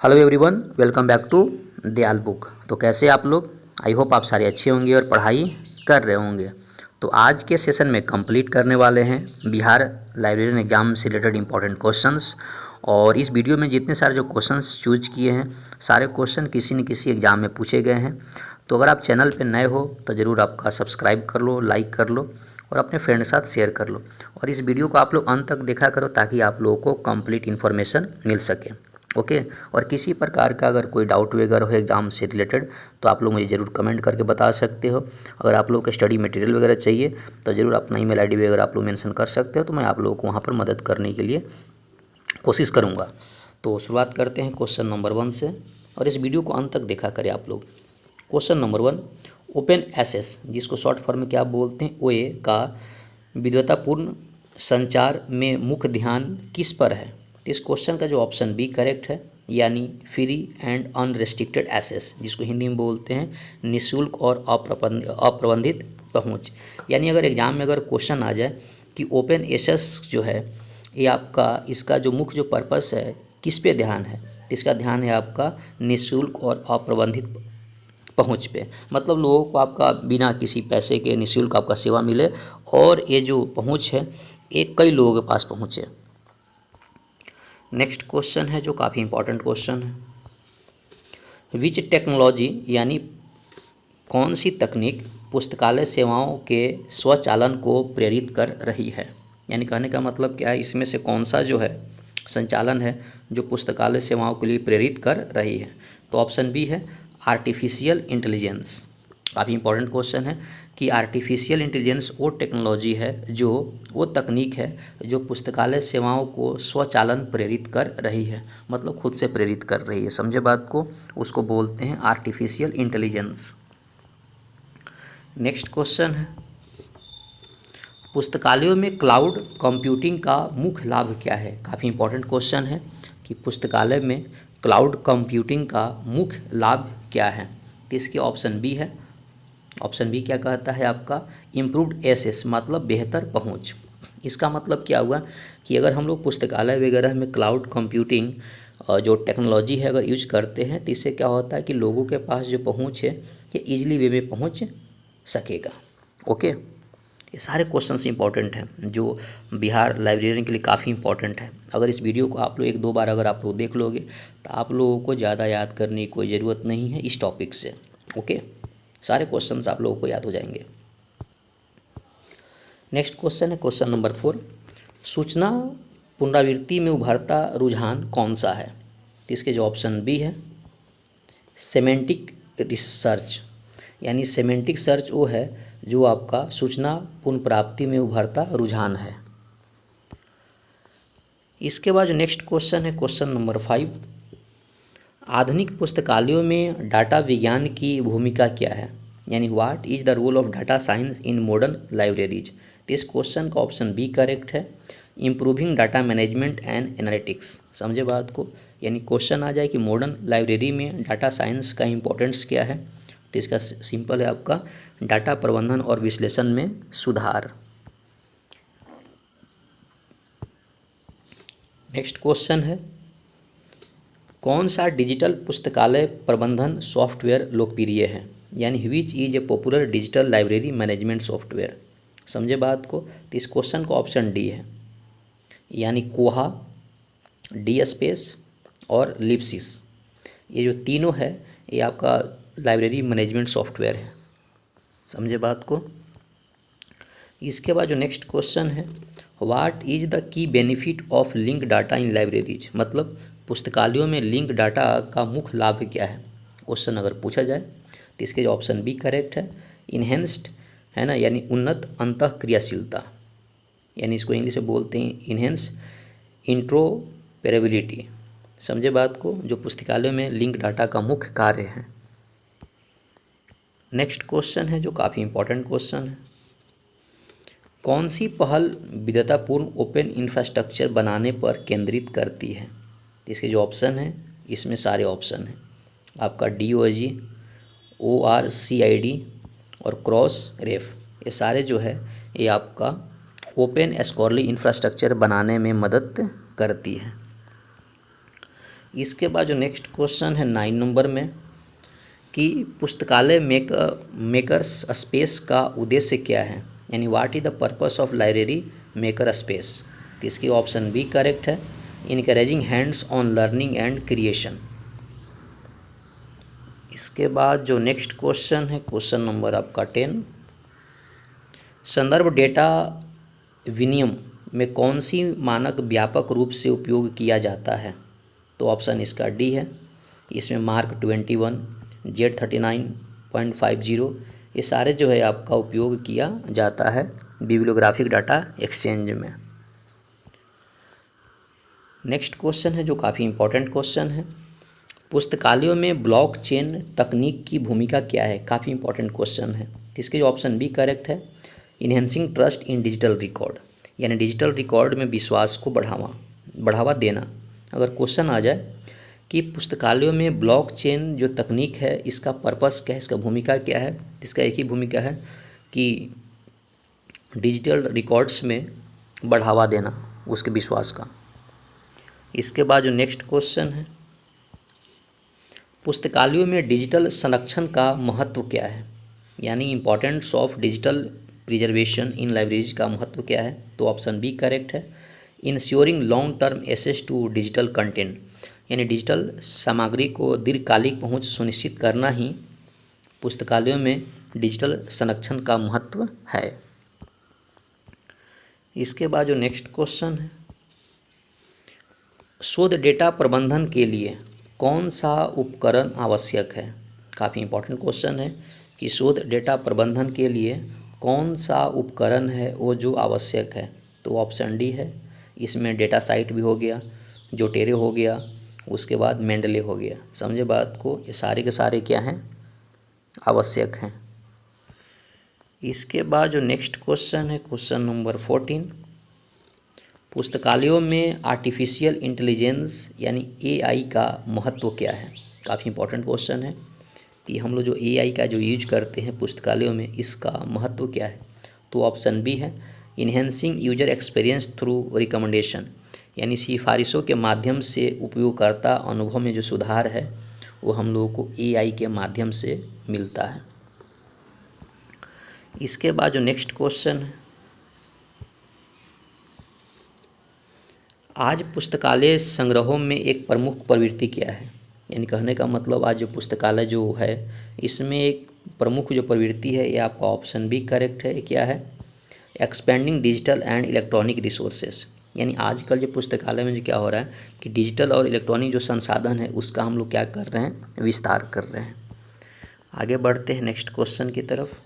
Hello everyone, welcome back to Dayal book. तो कैसे आप लोग? आई होप आप सारे अच्छे होंगे और पढ़ाई कर रहे होंगे। तो आज के सेशन में कंप्लीट करने वाले हैं बिहार लाइब्रेरियन एग्जाम से रिलेटेड इंपॉर्टेंट क्वेश्चंस। और इस वीडियो में जितने सारे जो क्वेश्चंस चूज किए हैं, सारे क्वेश्चन किसी न किसी एग्ज़ाम में पूछे गए हैं। तो अगर आप चैनल पर नए हो तो ज़रूर आपका सब्सक्राइब कर लो, लाइक कर लो और अपने फ्रेंड के साथ शेयर कर लो। और इस वीडियो को आप लोग अंत तक देखा करो ताकि आप लोगों को कंप्लीट इन्फॉर्मेशन मिल सके। ओके। और किसी प्रकार का अगर कोई डाउट वगैरह हो एग्ज़ाम से रिलेटेड तो आप लोग मुझे ज़रूर कमेंट करके बता सकते हो। अगर आप लोग को स्टडी मटेरियल वगैरह चाहिए तो ज़रूर अपना ईमेल आईडी वगैरह आप लोग मेंशन कर सकते हो, तो मैं आप लोगों को वहाँ पर मदद करने के लिए कोशिश करूँगा। तो शुरुआत करते हैं क्वेश्चन नंबर 1 से, और इस वीडियो को अंत तक देखा करें आप लोग। क्वेश्चन नंबर 1, ओपन एसएस जिसको शॉर्ट फॉर्म में क्या बोलते हैं, ओए का विद्वतापूर्ण संचार में मुख्य ध्यान किस पर है? तो इस क्वेश्चन का जो ऑप्शन बी करेक्ट है, यानी फ्री एंड अनरेस्ट्रिक्टेड एक्सेस, जिसको हिंदी में बोलते हैं निःशुल्क और अप्रबंधित पहुंच। यानी अगर एग्जाम में अगर क्वेश्चन आ जाए कि ओपन एक्सेस जो है ये आपका इसका जो मुख्य जो पर्पस है किस पे ध्यान है, तो इसका ध्यान है आपका निःशुल्क और अप्रबंधित पहुंच पे। मतलब लोगों को आपका बिना किसी पैसे के निःशुल्क आपका सेवा मिले और ये जो पहुंच है ये कई लोगों के पास पहुंचे। नेक्स्ट क्वेश्चन है जो काफ़ी इंपॉर्टेंट क्वेश्चन है। विच टेक्नोलॉजी यानी कौन सी तकनीक पुस्तकालय सेवाओं के स्वचालन को प्रेरित कर रही है? यानी कहने का मतलब क्या है, इसमें से कौन सा जो है संचालन है जो पुस्तकालय सेवाओं के लिए प्रेरित कर रही है? तो ऑप्शन बी है आर्टिफिशियल इंटेलिजेंस। काफ़ी इंपॉर्टेंट क्वेश्चन है कि आर्टिफिशियल इंटेलिजेंस वो टेक्नोलॉजी है, जो वो तकनीक है जो पुस्तकालय सेवाओं को स्वचालन प्रेरित कर रही है, मतलब खुद से प्रेरित कर रही है। समझे बात को? उसको बोलते हैं आर्टिफिशियल इंटेलिजेंस। नेक्स्ट क्वेश्चन है, पुस्तकालयों में क्लाउड कंप्यूटिंग का मुख्य लाभ क्या है? काफ़ी इंपॉर्टेंट क्वेश्चन है कि पुस्तकालय में क्लाउड कंप्यूटिंग का मुख्य लाभ क्या है? तो इसके ऑप्शन बी है। ऑप्शन बी क्या कहता है आपका, इम्प्रूव्ड एक्सेस, मतलब बेहतर पहुंच। इसका मतलब क्या हुआ कि अगर हम लोग पुस्तकालय वगैरह में क्लाउड कंप्यूटिंग जो टेक्नोलॉजी है अगर यूज करते हैं तो इससे क्या होता है कि लोगों के पास जो पहुंच है ये ईजिली वे में पहुंच सकेगा। ओके। ये सारे क्वेश्चंस इंपॉर्टेंट हैं जो बिहार लाइब्रेरियन के लिए काफ़ी इंपॉर्टेंट है। अगर इस वीडियो को आप लोग 1-2 बार अगर आप लोग देख लोगे तो आप लोगों को ज़्यादा याद करने की कोई ज़रूरत नहीं है इस टॉपिक से। ओके, सारे क्वेश्चंस आप लोगों को याद हो जाएंगे। नेक्स्ट क्वेश्चन है क्वेश्चन नंबर 4, सूचना पुनरावृत्ति में उभरता रुझान कौन सा है? तो इसके जो ऑप्शन बी है सेमेंटिक रिसर्च, यानी सेमेंटिक सर्च वो है जो आपका सूचना पुनर्प्राप्ति में उभरता रुझान है। इसके बाद जो नेक्स्ट क्वेश्चन है क्वेश्चन नंबर 5, आधुनिक पुस्तकालयों में डाटा विज्ञान की भूमिका क्या है? यानी what is the role of data science in modern libraries? तो इस क्वेश्चन का ऑप्शन बी करेक्ट है, improving data management and analytics. समझे बात को? यानी क्वेश्चन आ जाए कि मॉडर्न लाइब्रेरी में डाटा साइंस का इम्पोर्टेंस क्या है, तो इसका सिंपल है आपका डाटा प्रबंधन और विश्लेषण में सुधार। नेक्स्ट क्वेश्चन है, कौन सा डिजिटल पुस्तकालय प्रबंधन सॉफ्टवेयर लोकप्रिय है? यानी which is a popular digital library management software. समझे बात को? तो इस क्वेश्चन का ऑप्शन डी है, यानी कोहा, डी स्पेस और लिप्सिस। ये जो तीनों है ये आपका लाइब्रेरी मैनेजमेंट सॉफ्टवेयर है। समझे बात को? इसके बाद जो नेक्स्ट क्वेश्चन है, what is the key benefit of link data in libraries? मतलब पुस्तकालयों में लिंक डाटा का मुख्य लाभ क्या है, क्वेश्चन अगर पूछा जाए तो इसके जो ऑप्शन बी करेक्ट है, इन्हेंस्ड, है ना, यानी उन्नत अंतःक्रियाशीलता, यानी इसको इंग्लिश में बोलते हैं इन्हेंस इंट्रोपेरेबिलिटी। समझे बात को? जो पुस्तकालयों में लिंक डाटा का मुख्य कार्य है। नेक्स्ट क्वेश्चन है जो काफ़ी इंपॉर्टेंट क्वेश्चन है, कौन सी पहल विद्वतापूर्ण ओपन इंफ्रास्ट्रक्चर बनाने पर केंद्रित करती है? इसके जो ऑप्शन है इसमें सारे ऑप्शन हैं आपका DOG, ORCID और क्रॉस रेफ। ये सारे जो है ये आपका ओपन स्कॉलरली इंफ्रास्ट्रक्चर बनाने में मदद करती है। इसके बाद जो नेक्स्ट क्वेश्चन है 9 नंबर में कि पुस्तकालय मेकर्स स्पेस का उद्देश्य क्या है, यानी what is the purpose of library maker space. तो इसकी ऑप्शन बी करेक्ट है, encouraging hands on learning and creation. इसके बाद जो नेक्स्ट क्वेश्चन है क्वेश्चन नंबर आपका 10, संदर्भ डेटा विनिमय में कौन सी मानक व्यापक रूप से उपयोग किया जाता है। तो ऑप्शन इसका डी है, इसमें मार्क 21, Z39.50 ये सारे जो है आपका उपयोग किया जाता है बिब्लियोग्राफिक डाटा एक्सचेंज में। नेक्स्ट क्वेश्चन है जो काफ़ी इंपॉर्टेंट क्वेश्चन है, पुस्तकालयों में ब्लॉकचेन तकनीक की भूमिका क्या है। काफ़ी इंपॉर्टेंट क्वेश्चन है। इसके जो ऑप्शन बी करेक्ट है, enhancing trust in digital record, यानी डिजिटल रिकॉर्ड में विश्वास को बढ़ावा देना। अगर क्वेश्चन आ जाए कि पुस्तकालयों में ब्लॉकचेन जो तकनीक है इसका पर्पस क्या है, इसका भूमिका क्या है, इसका एक ही भूमिका है कि डिजिटल रिकॉर्ड्स में बढ़ावा देना उसके विश्वास का। इसके बाद जो नेक्स्ट क्वेश्चन है, पुस्तकालयों में डिजिटल संरक्षण का महत्व क्या है, यानी importance of digital preservation in libraries का महत्व क्या है। तो ऑप्शन बी करेक्ट है, ensuring long term access to digital content, यानी डिजिटल सामग्री को दीर्घकालिक पहुंच सुनिश्चित करना ही पुस्तकालयों में डिजिटल संरक्षण का महत्व है। इसके बाद जो नेक्स्ट क्वेश्चन है, शोध डेटा प्रबंधन के लिए कौन सा उपकरण आवश्यक है। काफ़ी इंपॉर्टेंट क्वेश्चन है कि शोध डेटा प्रबंधन के लिए कौन सा उपकरण है वो जो आवश्यक है। तो ऑप्शन डी है, इसमें डेटा साइट भी हो गया, जोटेरो हो गया, उसके बाद मेंडले हो गया। समझे बात को, ये सारे के सारे क्या हैं, आवश्यक हैं। इसके बाद जो नेक्स्ट क्वेश्चन है क्वेश्चन नंबर 14, पुस्तकालयों में आर्टिफिशियल इंटेलिजेंस यानी एआई का महत्व क्या है। काफ़ी इंपॉर्टेंट क्वेश्चन है कि हम लोग जो एआई का जो यूज करते हैं पुस्तकालयों में इसका महत्व क्या है। तो ऑप्शन बी है, enhancing user experience through recommendation, यानी सिफारिशों के माध्यम से उपयोगकर्ता अनुभव में जो सुधार है वो हम लोगों को एआई के माध्यम से मिलता है। इसके बाद जो नेक्स्ट क्वेश्चन है, आज पुस्तकालय संग्रहों में एक प्रमुख प्रवृत्ति क्या है, यानी कहने का मतलब आज जो पुस्तकालय जो है इसमें एक प्रमुख जो प्रवृत्ति है ये आपका ऑप्शन बी करेक्ट है, क्या है, expanding digital and electronic resources, यानी आजकल जो पुस्तकालय में जो क्या हो रहा है कि डिजिटल और इलेक्ट्रॉनिक जो संसाधन है उसका हम लोग क्या कर रहे हैं, विस्तार कर रहे हैं। आगे बढ़ते हैं नेक्स्ट क्वेश्चन की तरफ,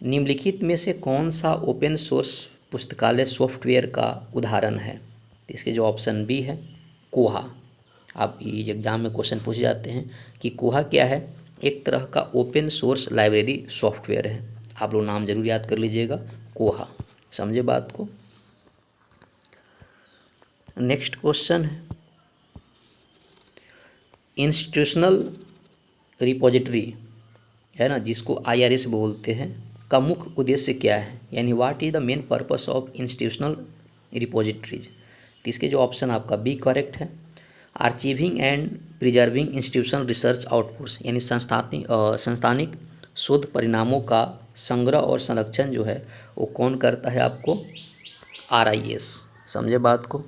निम्नलिखित में से कौन सा ओपन सोर्स पुस्तकालय सॉफ्टवेयर का उदाहरण है। तो इसके जो ऑप्शन बी है, कोहा। आप ये एग्जाम में क्वेश्चन पूछे जाते हैं कि कोहा क्या है, एक तरह का ओपन सोर्स लाइब्रेरी सॉफ्टवेयर है। आप लोग नाम जरूर याद कर लीजिएगा, कोहा। समझे बात को। नेक्स्ट क्वेश्चन है, इंस्टीट्यूशनल रिपोजिटरी है ना, जिसको IRS बोलते हैं, का मुख्य उद्देश्य क्या है, यानी what is the main purpose of institutional repositories. तो इसके जो ऑप्शन आपका बी करेक्ट है, archiving and preserving institutional research outputs, यानी संस्थानिक शोध परिणामों का संग्रह और संरक्षण जो है वो कौन करता है, आपको RIS। समझे बात को।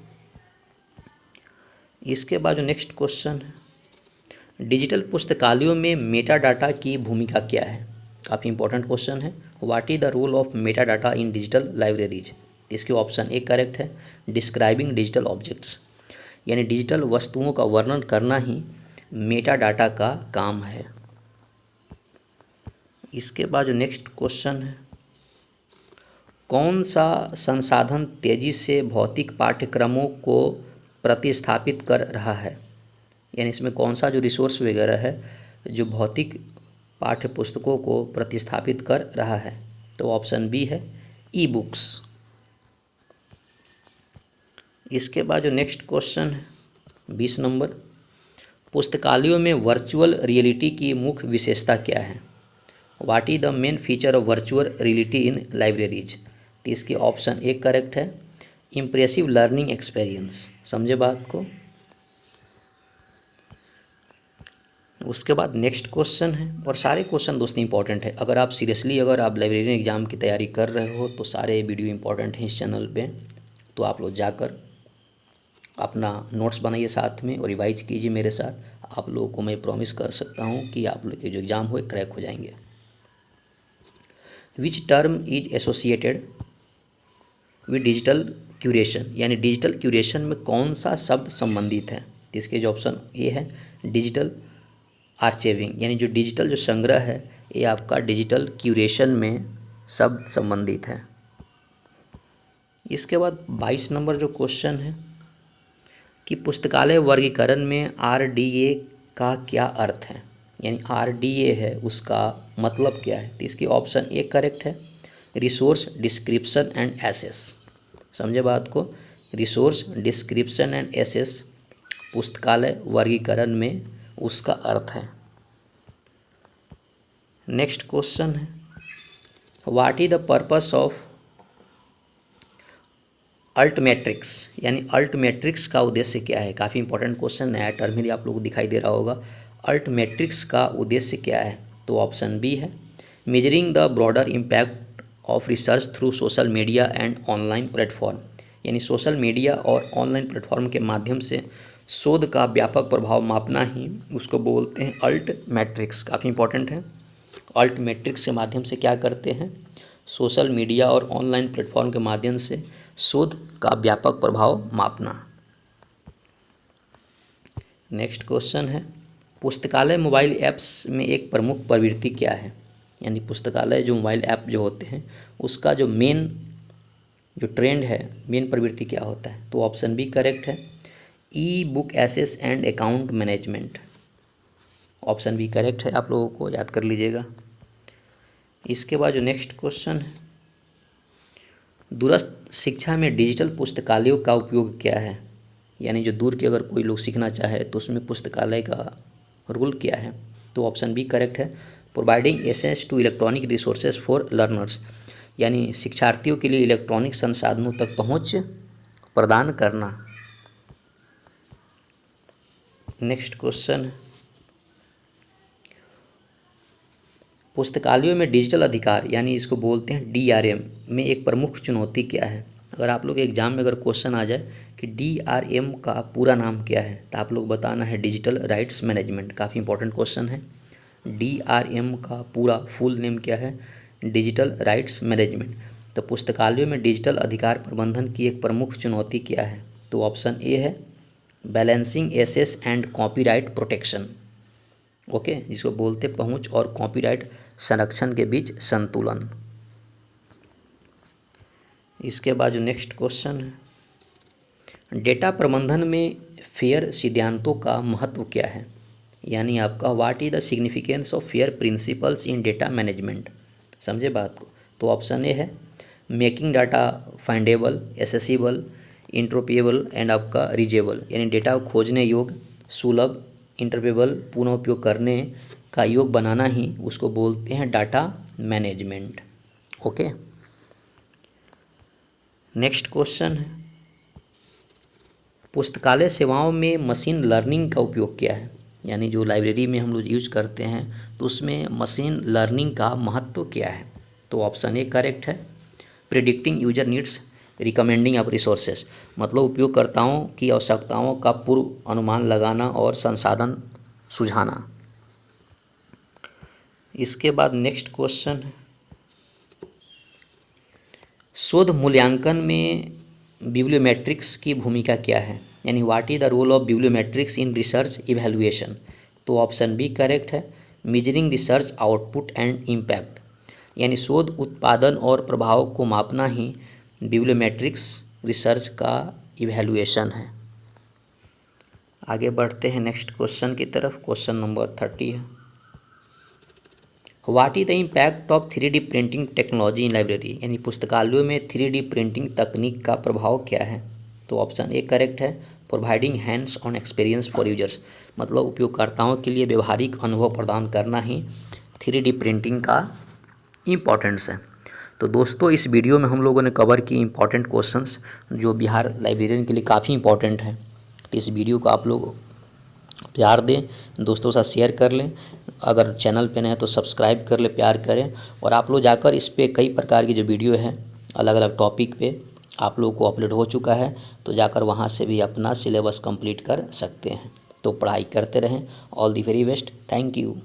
इसके बाद जो नेक्स्ट क्वेश्चन है, डिजिटल पुस्तकालयों में मेटा डाटा की भूमिका क्या है। काफ़ी इंपॉर्टेंट क्वेश्चन है, what is the role of meta data in digital libraries. इसके ऑप्शन ए करेक्ट है, डिस्क्राइबिंग डिजिटल ऑब्जेक्ट्स, यानी डिजिटल वस्तुओं का वर्णन करना ही मेटा डाटा का काम है। इसके बाद जो नेक्स्ट क्वेश्चन है, कौन सा संसाधन तेजी से भौतिक पाठ्यक्रमों को प्रतिस्थापित कर रहा है, यानी इसमें कौन सा जो रिसोर्स वगैरह है जो भौतिक पाठ्य पुस्तकों को प्रतिस्थापित कर रहा है। तो ऑप्शन बी है, ई-बुक्स। इसके बाद जो नेक्स्ट क्वेश्चन है 20 नंबर, पुस्तकालयों में वर्चुअल रियलिटी की मुख्य विशेषता क्या है, what is the main feature of virtual reality in libraries. तो इसके ऑप्शन ए करेक्ट है, इम्प्रेसिव लर्निंग एक्सपीरियंस। समझे बात को। उसके बाद नेक्स्ट क्वेश्चन है, और सारे क्वेश्चन दोस्तों इंपॉर्टेंट है। अगर आप सीरियसली अगर आप लाइब्रेरियन एग्ज़ाम की तैयारी कर रहे हो तो सारे वीडियो इंपॉर्टेंट हैं इस चैनल पे। तो आप लोग जाकर अपना नोट्स बनाइए साथ में और रिवाइज कीजिए मेरे साथ। आप लोगों को मैं प्रॉमिस कर सकता हूँ कि आप लोग के जो एग्ज़ाम हो क्रैक हो जाएंगे। Which term is associated with digital curation, यानी डिजिटल क्यूरेशन में कौन सा शब्द संबंधित है। तो इसके जो ऑप्शन ए है डिजिटल आर्चिविंग, यानी जो डिजिटल जो संग्रह है ये आपका डिजिटल क्यूरेशन में शब्द संबंधित है। इसके बाद 22 नंबर जो क्वेश्चन है कि पुस्तकालय वर्गीकरण में RDA का क्या अर्थ है, यानी RDA है उसका मतलब क्या है। तो इसकी ऑप्शन ए करेक्ट है, रिसोर्स डिस्क्रिप्शन एंड एसेस। समझे बात को, रिसोर्स डिस्क्रिप्शन एंड एसेस पुस्तकालय वर्गीकरण में उसका अर्थ है। नेक्स्ट क्वेश्चन है what is the purpose of altmetrics, यानी अल्ट मैट्रिक्स का उद्देश्य क्या है। काफ़ी इंपॉर्टेंट क्वेश्चन, नया टर्म ही आप लोगों को दिखाई दे रहा होगा। अल्ट मैट्रिक्स का उद्देश्य क्या है, तो ऑप्शन बी है measuring the broader impact of research through social media and online platform, यानी सोशल मीडिया और ऑनलाइन प्लेटफॉर्म के माध्यम से शोध का व्यापक प्रभाव मापना ही उसको बोलते हैं अल्ट मैट्रिक्स। काफ़ी इंपॉर्टेंट है। अल्ट मैट्रिक्स के माध्यम से क्या करते हैं, सोशल मीडिया और ऑनलाइन प्लेटफॉर्म के माध्यम से शोध का व्यापक प्रभाव मापना। नेक्स्ट क्वेश्चन है पुस्तकालय मोबाइल ऐप्स में एक प्रमुख प्रवृत्ति क्या है, यानी पुस्तकालय जो मोबाइल ऐप जो होते हैं उसका जो मेन जो ट्रेंड है, मेन प्रवृत्ति क्या होता है। तो ऑप्शन बी करेक्ट है, ebook access and account management. Option B correct है, आप लोगों को याद कर लीजिएगा। इसके बाद जो नेक्स्ट क्वेश्चन है दूरस्थ शिक्षा में डिजिटल पुस्तकालयों का उपयोग क्या है, यानी जो दूर के अगर कोई लोग सीखना चाहे तो उसमें पुस्तकालय का रोल क्या है। तो ऑप्शन बी करेक्ट है, providing access to electronic resources for learners, यानी शिक्षार्थियों के लिए इलेक्ट्रॉनिक संसाधनों तक पहुंच प्रदान करना। नेक्स्ट क्वेश्चन पुस्तकालयों में डिजिटल अधिकार, यानी इसको बोलते हैं DRM में एक प्रमुख चुनौती क्या है। अगर आप लोग एग्जाम में अगर क्वेश्चन आ जाए कि DRM का पूरा नाम क्या है तो आप लोग बताना है डिजिटल राइट्स मैनेजमेंट। काफ़ी इंपॉर्टेंट क्वेश्चन है। DRM का पूरा फुल नेम क्या है, डिजिटल राइट्स मैनेजमेंट। तो पुस्तकालयों में डिजिटल अधिकार प्रबंधन की एक प्रमुख चुनौती क्या है, तो ऑप्शन ए है balancing access and copyright protection. Okay, जिसको बोलते पहुंच और कॉपीराइट संरक्षण के बीच संतुलन। इसके बाद जो नेक्स्ट क्वेश्चन है डेटा प्रबंधन में फेयर सिद्धांतों का महत्व क्या है, यानी आपका what is the significance of FAIR principles in data management. समझे बात को। तो ऑप्शन ए है making data findable, accessible, interoperable and आपका रीजेबल, यानी डेटा को खोजने योग्य, सुलभ, इंटरऑपरेबल, पुनः उपयोग करने का योग बनाना ही उसको बोलते हैं data management. Okay, next question है पुस्तकालय सेवाओं में मशीन लर्निंग का उपयोग क्या है, यानी जो लाइब्रेरी में हम लोग यूज करते हैं तो उसमें मशीन लर्निंग का महत्व क्या है। तो ऑप्शन ए करेक्ट है, predicting user needs, recommending of resources, मतलब उपयोगकर्ताओं की आवश्यकताओं का पूर्व अनुमान लगाना और संसाधन सुझाना। इसके बाद नेक्स्ट क्वेश्चन है शोध मूल्यांकन में बिब्लियोमेट्रिक्स की भूमिका क्या है, यानी what is the role of bibliometrics in research evaluation. तो ऑप्शन बी करेक्ट है, measuring research output and impact, यानी शोध उत्पादन और प्रभाव को मापना ही बिब्लियोमेट्रिक्स रिसर्च का इवैल्यूएशन है। आगे बढ़ते हैं नेक्स्ट क्वेश्चन की तरफ। क्वेश्चन नंबर 30 है what is the impact of 3D printing technology in library, यानी पुस्तकालयों में 3D प्रिंटिंग तकनीक का प्रभाव क्या है। तो ऑप्शन ए करेक्ट है, providing hands on experience for users, मतलब उपयोगकर्ताओं के लिए व्यवहारिक अनुभव प्रदान करना ही 3D प्रिंटिंग का इम्पोर्टेंस है। तो दोस्तों इस वीडियो में हम लोगों ने कवर की इम्पॉर्टेंट क्वेश्चंस जो बिहार लाइब्रेरियन के लिए काफ़ी इंपॉर्टेंट हैं। तो इस वीडियो को आप लोग प्यार दें, दोस्तों के साथ शेयर कर लें, अगर चैनल पे नए हैं तो सब्सक्राइब कर लें, प्यार करें। और आप लोग जाकर इस पे कई प्रकार की जो वीडियो है अलग अलग टॉपिक पे आप लोगों को अपलोड हो चुका है, तो जाकर वहाँ से भी अपना सिलेबस कंप्लीट कर सकते हैं। तो पढ़ाई करते रहें। All the very best. Thank you.